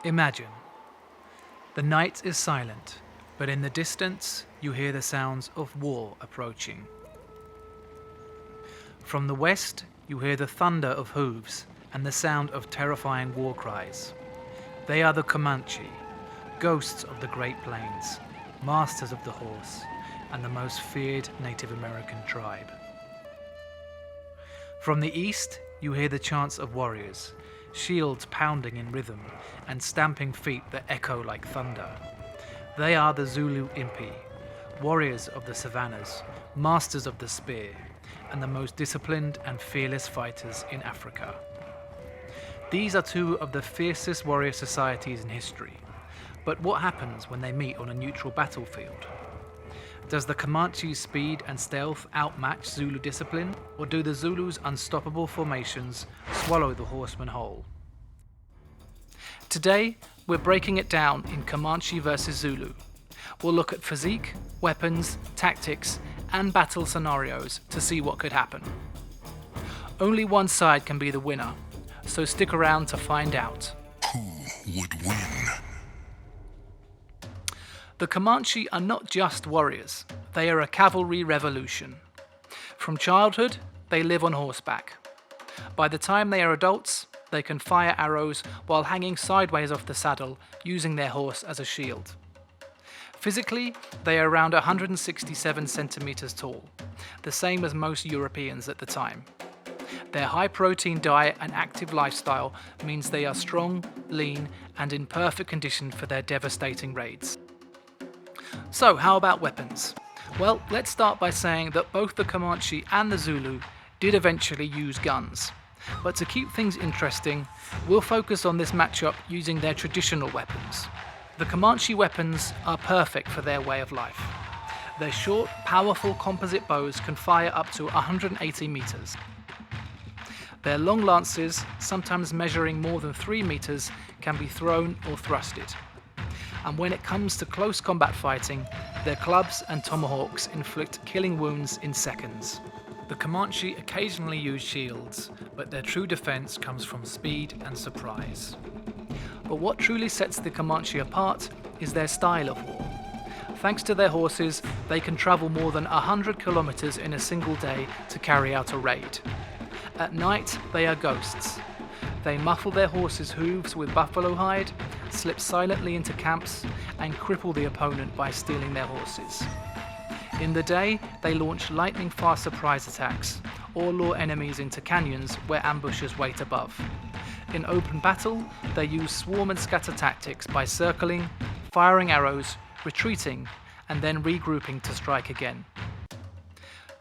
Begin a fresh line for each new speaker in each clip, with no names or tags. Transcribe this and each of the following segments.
Imagine. The night is silent, but in the distance you hear the sounds of war approaching. From the west you hear the thunder of hooves and the sound of terrifying war cries. They are the Comanche, ghosts of the Great Plains, masters of the horse, and the most feared Native American tribe. From the east you hear the chants of warriors, shields pounding in rhythm and stamping feet that echo like thunder. They are the Zulu Impi, warriors of the savannas, masters of the spear, and the most disciplined and fearless fighters in Africa. These are two of the fiercest warrior societies in history. But what happens when they meet on a neutral battlefield? Does the Comanche's speed and stealth outmatch Zulu discipline, or do the Zulus' unstoppable formations swallow the horsemen whole? Today, we're breaking it down in Comanche versus Zulu. We'll look at physique, weapons, tactics, and battle scenarios to see what could happen. Only one side can be the winner, so stick around to find out.
Who would win?
The Comanche are not just warriors, they are a cavalry revolution. From childhood, they live on horseback. By the time they are adults, they can fire arrows while hanging sideways off the saddle, using their horse as a shield. Physically, they are around 167 centimeters tall, the same as most Europeans at the time. Their high-protein diet and active lifestyle means they are strong, lean, and in perfect condition for their devastating raids. So, how about weapons? Well, let's start by saying that both the Comanche and the Zulu did eventually use guns. But to keep things interesting, we'll focus on this matchup using their traditional weapons. The Comanche weapons are perfect for their way of life. Their short, powerful composite bows can fire up to 180 meters. Their long lances, sometimes measuring more than 3 meters, can be thrown or thrusted. And when it comes to close combat fighting, their clubs and tomahawks inflict killing wounds in seconds. The Comanche occasionally use shields, but their true defense comes from speed and surprise. But what truly sets the Comanche apart is their style of war. Thanks to their horses, they can travel more than 100 kilometers in a single day to carry out a raid. At night, they are ghosts. They muffle their horses' hooves with buffalo hide, slip silently into camps, and cripple the opponent by stealing their horses. In the day, they launch lightning-fast surprise attacks, or lure enemies into canyons where ambushers wait above. In open battle, they use swarm and scatter tactics by circling, firing arrows, retreating, and then regrouping to strike again.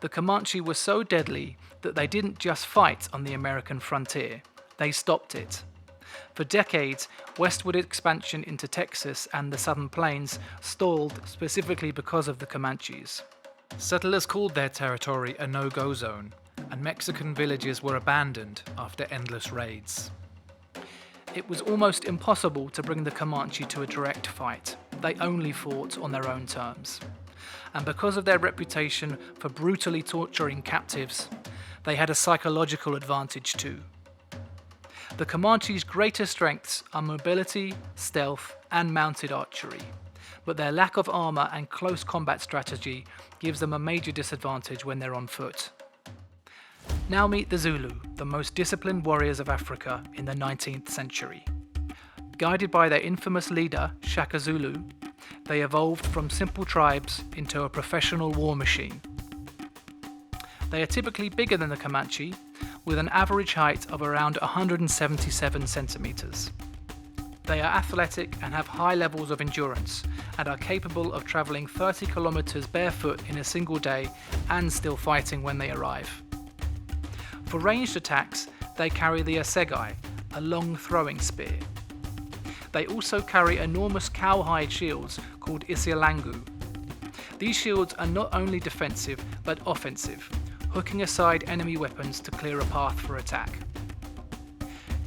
The Comanche were so deadly that they didn't just fight on the American frontier, they stopped it. For decades, westward expansion into Texas and the Southern Plains stalled specifically because of the Comanches. Settlers called their territory a no-go zone, and Mexican villages were abandoned after endless raids. It was almost impossible to bring the Comanche to a direct fight. They only fought on their own terms. And because of their reputation for brutally torturing captives, they had a psychological advantage too. The Comanche's greatest strengths are mobility, stealth, and mounted archery, but their lack of armor and close combat strategy gives them a major disadvantage when they're on foot. Now meet the Zulu, the most disciplined warriors of Africa in the 19th century. Guided by their infamous leader, Shaka Zulu, they evolved from simple tribes into a professional war machine. They are typically bigger than the Comanche, with an average height of around 177 centimeters. They are athletic and have high levels of endurance, and are capable of traveling 30 kilometers barefoot in a single day and still fighting when they arrive. For ranged attacks, they carry the assegai, a long throwing spear. They also carry enormous cowhide shields called isialangu. These shields are not only defensive but offensive, hooking aside enemy weapons to clear a path for attack.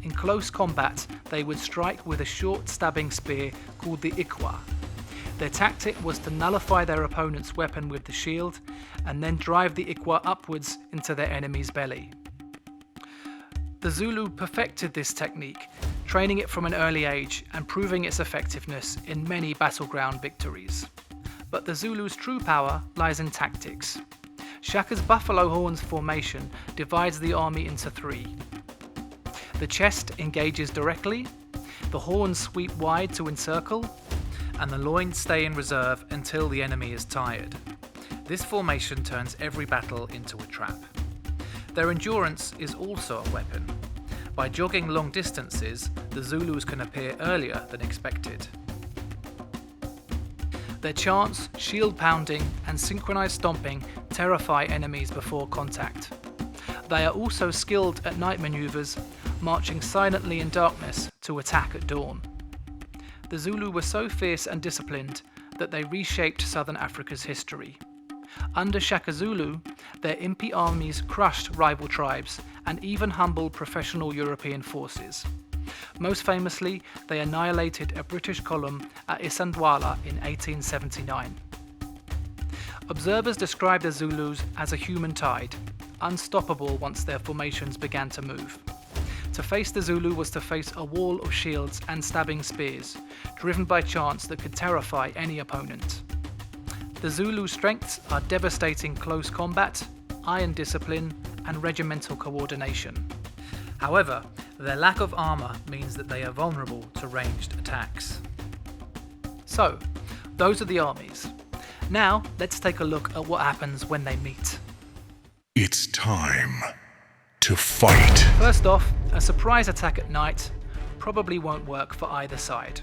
In close combat, they would strike with a short stabbing spear called the ikwa. Their tactic was to nullify their opponent's weapon with the shield and then drive the ikwa upwards into their enemy's belly. The Zulu perfected this technique, training it from an early age and proving its effectiveness in many battleground victories. But the Zulu's true power lies in tactics. Shaka's buffalo horns formation divides the army into three. The chest engages directly, the horns sweep wide to encircle, and the loins stay in reserve until the enemy is tired. This formation turns every battle into a trap. Their endurance is also a weapon. By jogging long distances, the Zulus can appear earlier than expected. Their chants, shield pounding, and synchronized stomping terrify enemies before contact. They are also skilled at night maneuvers, marching silently in darkness to attack at dawn. The Zulu were so fierce and disciplined that they reshaped southern Africa's history. Under Shaka Zulu, their impi armies crushed rival tribes and even humbled professional European forces. Most famously, they annihilated a British column at Isandlwana in 1879. Observers describe the Zulus as a human tide, unstoppable once their formations began to move. To face the Zulu was to face a wall of shields and stabbing spears, driven by chants that could terrify any opponent. The Zulu strengths are devastating close combat, iron discipline, and regimental coordination. However, their lack of armour means that they are vulnerable to ranged attacks. So, those are the armies. Now, let's take a look at what happens when they meet.
It's time to fight.
First off, a surprise attack at night probably won't work for either side.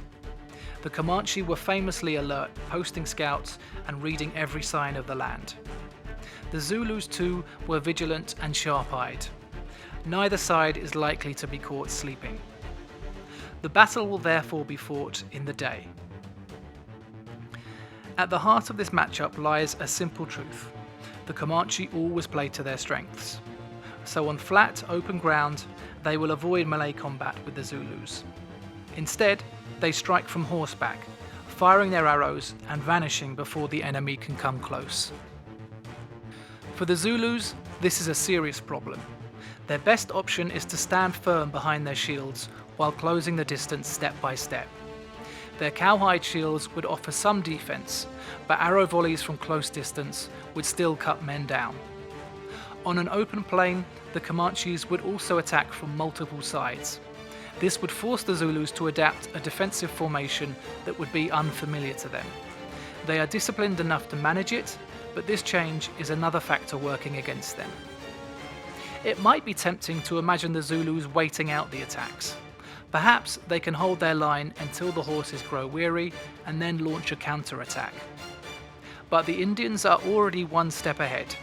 The Comanche were famously alert, posting scouts and reading every sign of the land. The Zulus too were vigilant and sharp-eyed. Neither side is likely to be caught sleeping. The battle will therefore be fought in the day. At the heart of this matchup lies a simple truth. The Comanche always play to their strengths. So on flat, open ground, they will avoid melee combat with the Zulus. Instead, they strike from horseback, firing their arrows and vanishing before the enemy can come close. For the Zulus, this is a serious problem. Their best option is to stand firm behind their shields while closing the distance step by step. Their cowhide shields would offer some defense, but arrow volleys from close distance would still cut men down. On an open plain, the Comanches would also attack from multiple sides. This would force the Zulus to adapt a defensive formation that would be unfamiliar to them. They are disciplined enough to manage it, but this change is another factor working against them. It might be tempting to imagine the Zulus waiting out the attacks. Perhaps they can hold their line until the horses grow weary and then launch a counter-attack. But the Indians are already one step ahead.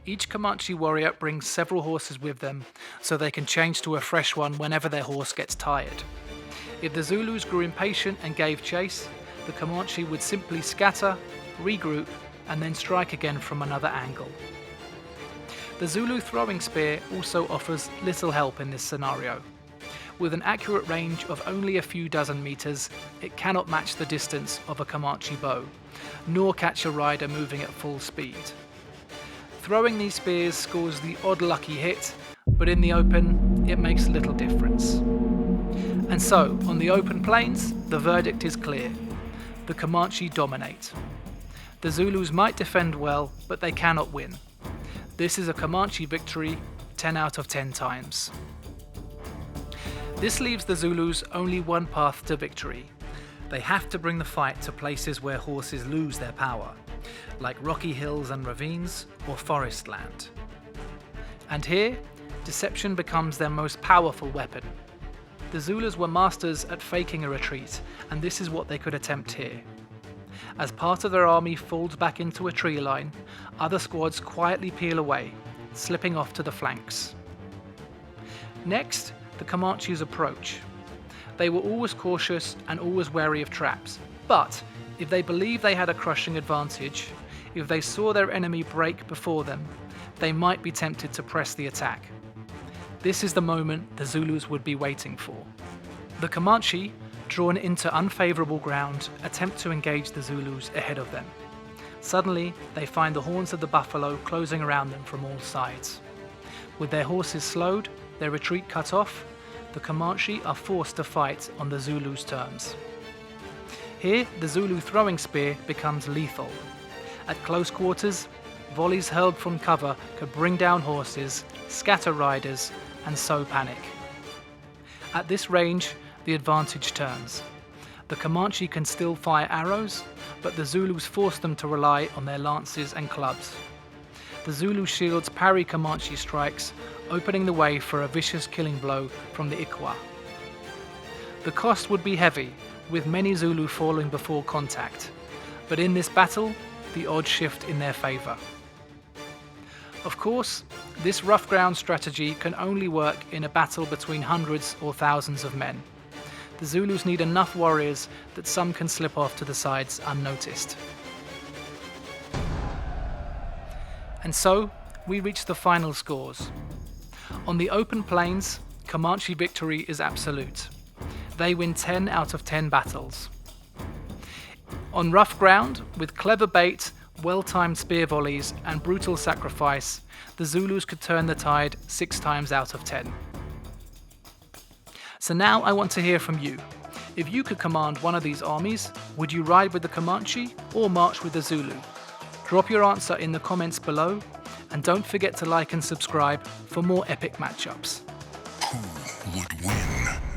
Each Comanche warrior brings several horses with them, so they can change to a fresh one whenever their horse gets tired. If the Zulus grew impatient and gave chase, the Comanche would simply scatter, regroup, and then strike again from another angle. The Zulu throwing spear also offers little help in this scenario. With an accurate range of only a few dozen meters, it cannot match the distance of a Comanche bow, nor catch a rider moving at full speed. Throwing these spears scores the odd lucky hit, but in the open, it makes little difference. And so, on the open plains, the verdict is clear. The Comanche dominate. The Zulus might defend well, but they cannot win. This is a Comanche victory 10 out of 10 times. This leaves the Zulus only one path to victory. They have to bring the fight to places where horses lose their power, like rocky hills and ravines or forest land. And here, deception becomes their most powerful weapon. The Zulus were masters at faking a retreat, and this is what they could attempt here. As part of their army falls back into a tree line, other squads quietly peel away, slipping off to the flanks. Next, the Comanches approach. They were always cautious and always wary of traps, but if they believed they had a crushing advantage, if they saw their enemy break before them, they might be tempted to press the attack. This is the moment the Zulus would be waiting for. The Comanche, drawn into unfavourable ground, attempt to engage the Zulus ahead of them. Suddenly, they find the horns of the buffalo closing around them from all sides. With their horses slowed, their retreat cut off, the Comanche are forced to fight on the Zulus' terms. Here, the Zulu throwing spear becomes lethal. At close quarters, volleys hurled from cover could bring down horses, scatter riders, and sow panic. At this range, the advantage turns. The Comanche can still fire arrows, but the Zulus force them to rely on their lances and clubs. The Zulu shields parry Comanche strikes, opening the way for a vicious killing blow from the Ikwa. The cost would be heavy, with many Zulu falling before contact, but in this battle, the odds shift in their favour. Of course, this rough ground strategy can only work in a battle between hundreds or thousands of men. The Zulus need enough warriors that some can slip off to the sides unnoticed. And so, we reach the final scores. On the open plains, Comanche victory is absolute. They win 10 out of 10 battles. On rough ground, with clever bait, well-timed spear volleys, and brutal sacrifice, the Zulus could turn the tide 6 times out of 10. So now I want to hear from you. If you could command one of these armies, would you ride with the Comanche or march with the Zulu? Drop your answer in the comments below, and don't forget to like and subscribe for more epic matchups.
Who would win?